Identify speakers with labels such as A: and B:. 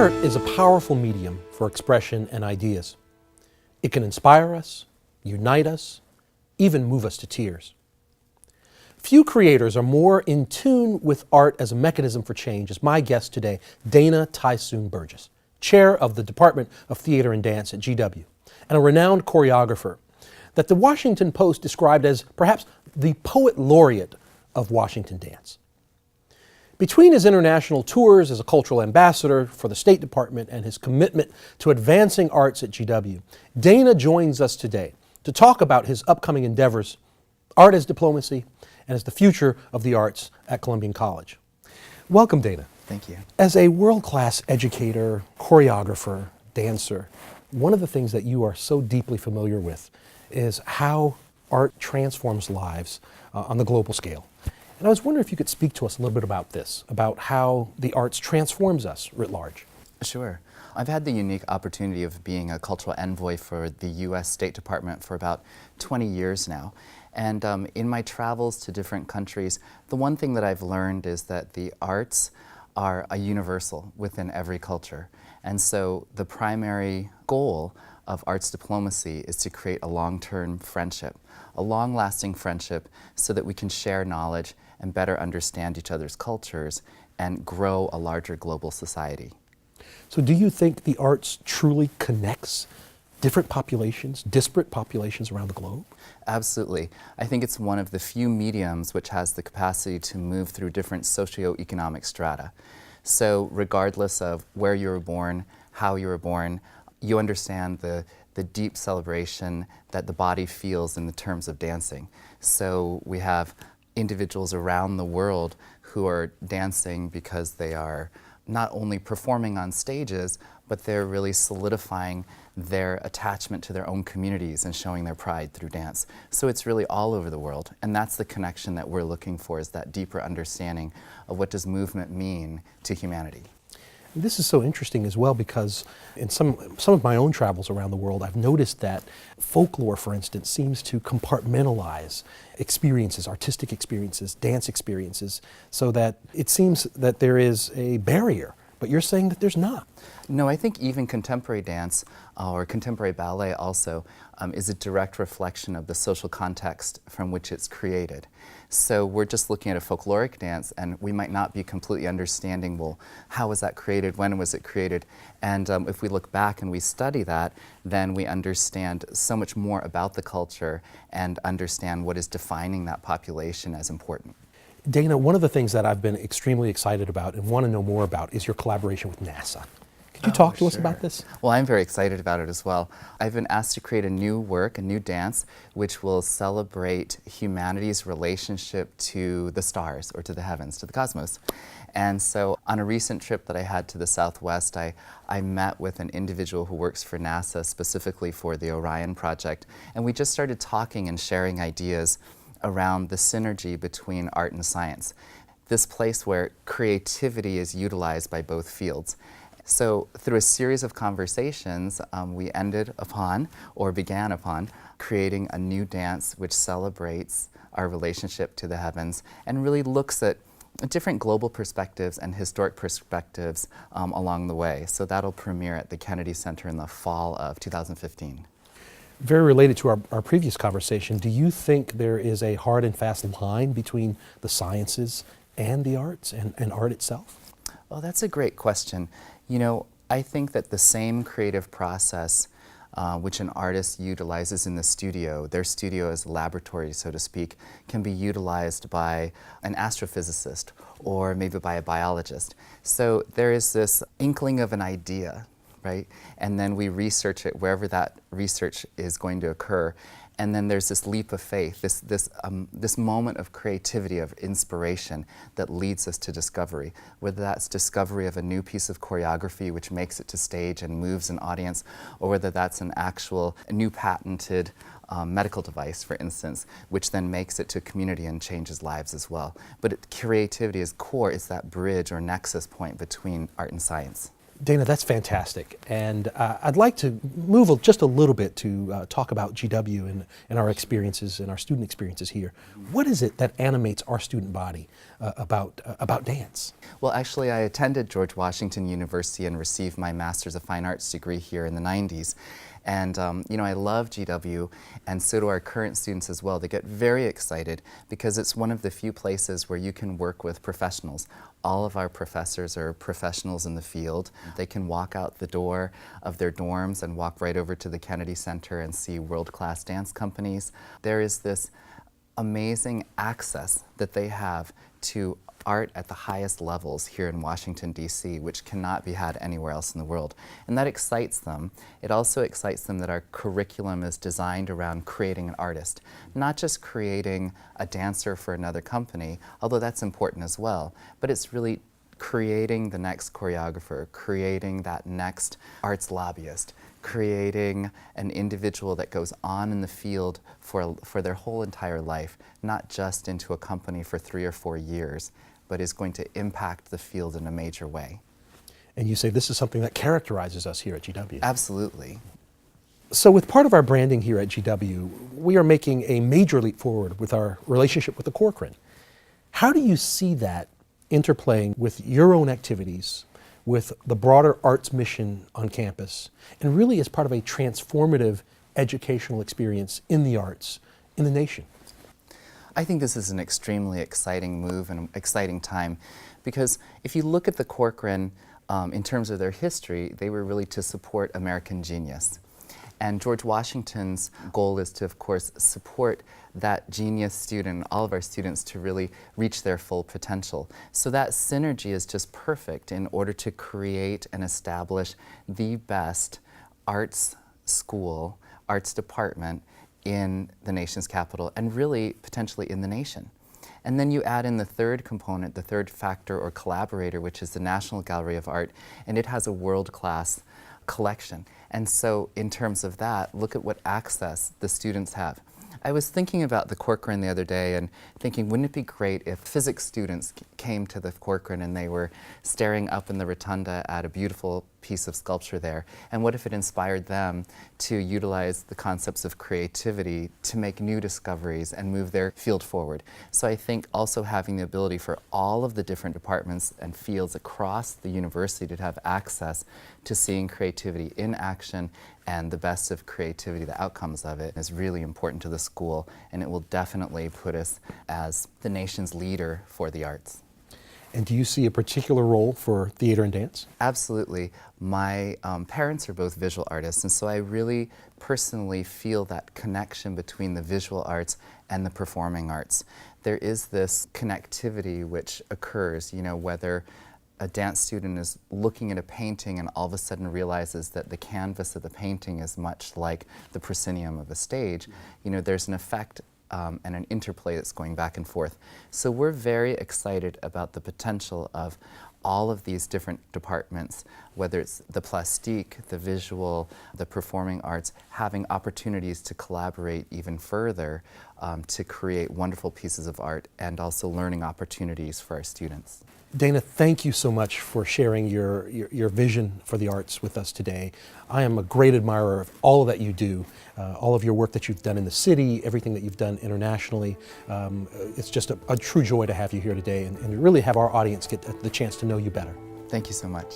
A: Art is a powerful medium for expression and ideas. It can inspire us, unite us, even move us to tears. Few creators are more in tune with art as a mechanism for change as my guest today, Dana Tysoon Burgess, chair of the Department of Theater and Dance at GW, and a renowned choreographer that the Washington Post described as perhaps the poet laureate of Washington dance. Between his international tours as a cultural ambassador for the State Department and his commitment to advancing arts at GW, Dana joins us today to talk about his upcoming endeavors, art as diplomacy, and as the future of the arts at Columbian College. Welcome, Dana.
B: Thank you.
A: As a world-class educator, choreographer, dancer, one of the things that you are so deeply familiar with is how art transforms lives on the global scale. And I was wondering if you could speak to us a little bit about this, about how the arts transforms us writ large.
B: Sure. I've had the unique opportunity of being a cultural envoy for the U.S. State Department for about 20 years now. And in my travels to different countries, the one thing that I've learned is that the arts are a universal within every culture. And so the primary goal of arts diplomacy is to create a long-term friendship, a long-lasting friendship, so that we can share knowledge and better understand each other's cultures and grow a larger global society.
A: So do you think the arts truly connects different populations, disparate populations around the globe?
B: Absolutely. I think it's one of the few mediums which has the capacity to move through different socioeconomic strata. So regardless of where you were born, how you were born, you understand the deep celebration that the body feels in the terms of dancing. So we have individuals around the world who are dancing because they are not only performing on stages, but they're really solidifying their attachment to their own communities and showing their pride through dance. So it's really all over the world, and that's the connection that we're looking for, is that deeper understanding of what does movement mean to humanity.
A: This is so interesting as well because in some of my own travels around the world, I've noticed that folklore, for instance, seems to compartmentalize experiences, artistic experiences, dance experiences, so that it seems that there is a barrier. But you're saying that there's not.
B: No, I think even contemporary dance or contemporary ballet also is a direct reflection of the social context from which it's created. So we're just looking at a folkloric dance and we might not be completely understanding, well, how was that created, when was it created? And if we look back and we study that, then we understand so much more about the culture and understand what is defining that population as important.
A: Dana, one of the things that I've been extremely excited about and want to know more about is your collaboration with NASA. Could you talk to us about this?
B: Well, I'm very excited about it as well. I've been asked to create a new work, a new dance, which will celebrate humanity's relationship to the stars, or to the heavens, to the cosmos. And so on a recent trip that I had to the Southwest, I met with an individual who works for NASA specifically for the Orion project, and we just started talking and sharing ideas around the synergy between art and science, this place where creativity is utilized by both fields. So through a series of conversations, we ended upon, or began upon, creating a new dance which celebrates our relationship to the heavens and really looks at different global perspectives and historic perspectives along the way. So that'll premiere at the Kennedy Center in the fall of 2015.
A: Very related to our previous conversation, do you think there is a hard and fast line between the sciences and the arts and art itself?
B: Well, that's a great question. You know, I think that the same creative process which an artist utilizes in the studio, their studio as a laboratory, so to speak, can be utilized by an astrophysicist or maybe by a biologist. So there is this inkling of an idea, right? And then we research it wherever that research is going to occur. And then there's this leap of faith, this moment of creativity, of inspiration that leads us to discovery. Whether that's discovery of a new piece of choreography which makes it to stage and moves an audience, or whether that's a new patented medical device, for instance, which then makes it to community and changes lives as well. But creativity is core, it's that bridge or nexus point between art and science.
A: Dana, that's fantastic. And I'd like to move just a little bit to talk about GW and our experiences and our student experiences here. What is it that animates our student body about dance?
B: Well, actually, I attended George Washington University and received my Master's of Fine Arts degree here in the 90s. And I love GW, and so do our current students as well. They get very excited because it's one of the few places where you can work with professionals. All of our professors are professionals in the field. They can walk out the door of their dorms and walk right over to the Kennedy Center and see world-class dance companies. There is this amazing access that they have to art at the highest levels here in Washington, D.C., which cannot be had anywhere else in the world. And that excites them. It also excites them that our curriculum is designed around creating an artist, not just creating a dancer for another company, although that's important as well, but it's really creating the next choreographer, creating that next arts lobbyist, creating an individual that goes on in the field for their whole entire life, not just into a company for 3 or 4 years, but is going to impact the field in a major way.
A: And you say this is something that characterizes us here at GW.
B: Absolutely.
A: So with part of our branding here at GW, we are making a major leap forward with our relationship with the Corcoran. How do you see that interplaying with your own activities, with the broader arts mission on campus, and really as part of a transformative educational experience in the arts in the nation?
B: I think this is an extremely exciting move and exciting time because if you look at the Corcoran in terms of their history, they were really to support American genius. And George Washington's goal is to, of course, support that genius student, all of our students, to really reach their full potential. So that synergy is just perfect in order to create and establish the best arts school, arts department in the nation's capital, and really potentially in the nation. And then you add in the third component, the third factor or collaborator, which is the National Gallery of Art, and it has a world-class collection. And so in terms of that, look at what access the students have. I was thinking about the Corcoran the other day and thinking, wouldn't it be great if physics students came to the Corcoran and they were staring up in the rotunda at a beautiful piece of sculpture there? And what if it inspired them to utilize the concepts of creativity to make new discoveries and move their field forward? So I think also having the ability for all of the different departments and fields across the university to have access to seeing creativity in action and the best of creativity, the outcomes of it, is really important to the school, and it will definitely put us as the nation's leader for the arts.
A: And do you see a particular role for theater and dance?
B: Absolutely. My parents are both visual artists, and so I really personally feel that connection between the visual arts and the performing arts. There is this connectivity which occurs, whether a dance student is looking at a painting and all of a sudden realizes that the canvas of the painting is much like the proscenium of a stage, there's an effect and an interplay that's going back and forth. So we're very excited about the potential of all of these different departments, whether it's the plastique, the visual, the performing arts, having opportunities to collaborate even further to create wonderful pieces of art and also learning opportunities for our students.
A: Dana, thank you so much for sharing your vision for the arts with us today. I am a great admirer of all of that you do, all of your work that you've done in the city, everything that you've done internationally. It's just a true joy to have you here today and really have our audience get the chance to know you better.
B: Thank you so much.